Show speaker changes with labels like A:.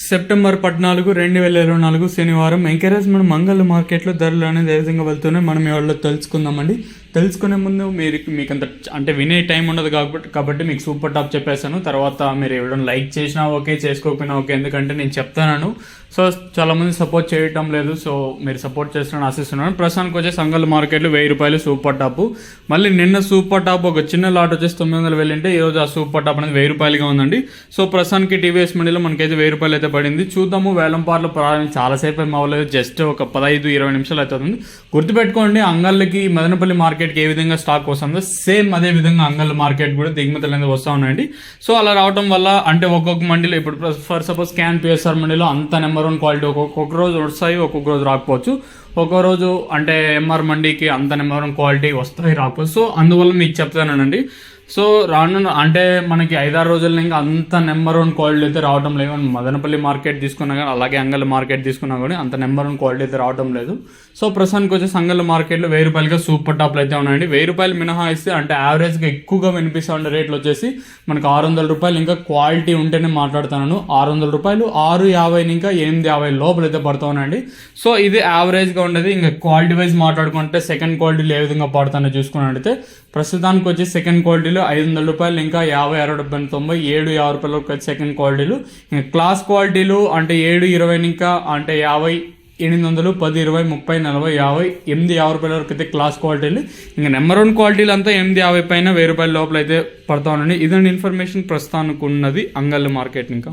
A: September 14, 2024 శనివారం encouragement మంగళ మార్కెట్లో ధరలు అనేది ఏ విధంగా వెళ్తున్నాయి మనం ఎవరిలో తెలుసుకుందామండి. తెలుసుకునే ముందు మీకు అంత అంటే వినే టైం ఉండదు కాబట్టి మీకు సూపర్ టాప్ చెప్పేశాను. తర్వాత మీరు ఎవరైనా లైక్ చేసినా ఓకే, చేసుకోకపోయినా ఓకే, ఎందుకంటే నేను చెప్తాను. సో చాలామంది సపోర్ట్ చేయటం లేదు, సో మీరు సపోర్ట్ చేస్తున్నాను ఆశిస్తున్నాను. ప్రస్తుతానికి వచ్చే సంగల్ మార్కెట్లో 1000 రూపాయలు సూపర్ టాప్. మళ్ళీ నిన్న సూపర్ టాప్ ఒక చిన్న లాట్ వచ్చేసి 900 వెళ్ళింటే ఈరోజు ఆ సూపర్ టాప్ అనేది 1000 రూపాయలుగా ఉందండి. సో ప్రస్తుతానికి టీవీఎస్ మండీలో మనకైతే 1000 రూపాయలు అయితే పడింది. చూద్దాము. వేలంపార్లు ప్రారంభం చాలాసేపు ఏం అవ్వలేదు, జస్ట్ ఒక 15-20 నిమిషాలు అవుతుంది. గుర్తుపెట్టుకోండి, అంగళ్ళకి మదనపల్లి మార్కెట్కి ఏ విధంగా స్టాక్ వస్తుందో సేమ్ అదే విధంగా అంగళ్ళ మార్కెట్ కూడా దిగుమతులు అనేది వస్తూ ఉన్నాయండి. సో అలా రావడం వల్ల అంటే ఒక్కొక్క మండీలో ఇప్పుడు ఫర్ సపోజ్ క్యాన్ పిఎస్ఆర్ మండీలో అంత నెంబర్ 1 క్వాలిటీ ఒక్కొక్క రోజు వస్తాయి, ఒక్కొక్క రోజు రాకపోవచ్చు. ఒక్కో రోజు అంటే ఎంఆర్ మండీకి అంత నెంబర్ 1 క్వాలిటీ వస్తాయి, రాకపోవచ్చు. సో అందువల్ల మీకు చెప్తానండి. సో రాను అంటే మనకి 5-6 రోజుల్లో ఇంకా అంత నెంబర్ 1 క్వాలిటీ అయితే రావడం లేదు. మదనపల్లి మార్కెట్ తీసుకున్నా కానీ, అలాగే అంగళ్ళ మార్కెట్ తీసుకున్నా కానీ అంత నెంబర్ 1 క్వాలిటీ అయితే రావడం లేదు. సో ప్రస్తుతానికి వచ్చే సంగళ్ళ మార్కెట్లో 1000 రూపాయలుగా సూపర్ టాప్లు అయితే ఉన్నాయండి. 1000 రూపాయలు మినహాయిస్తే అంటే యావరేజ్గా ఎక్కువగా వినిపిస్తూ ఉండే రేట్లు వచ్చేసి మనకు 600 రూపాయలు. ఇంకా క్వాలిటీ ఉంటేనే మాట్లాడుతున్నాను. 600 రూపాయలు, 650 ఇంకా 850 లోపల అయితే పడుతూ ఉన్నాయండి. సో ఇది యావరేజ్గా ఉండేది. ఇంకా క్వాలిటీ వైజ్ మాట్లాడుకుంటే సెకండ్ క్వాలిటీలు ఏ విధంగా పడుతుందో చూసుకున్నట్టయితే ప్రస్తుతానికి వచ్చి సెకండ్ క్వాలిటీలు 500 రూపాయలు, ఇంకా 50, 60, 70, 90, 7, 50 రూపాయలు సెకండ్ క్వాలిటీలు. ఇంకా క్లాస్ క్వాలిటీలు అంటే 7, 20 ఇంకా అంటే 50, 800, 10, 20, 30, 40, 50, 850 రూపాయల వరకు అయితే క్లాస్ క్వాలిటీలు. ఇంకా నెంబర్ 1 క్వాలిటీలు అంతా 850 పైన 1000 రూపాయల లోపల అయితే పడతా ఉండండి. ఇదండి ఇన్ఫర్మేషన్ ప్రస్తుతానికి ఉన్నది అంగళ్ళ మార్కెట్. ఇంకా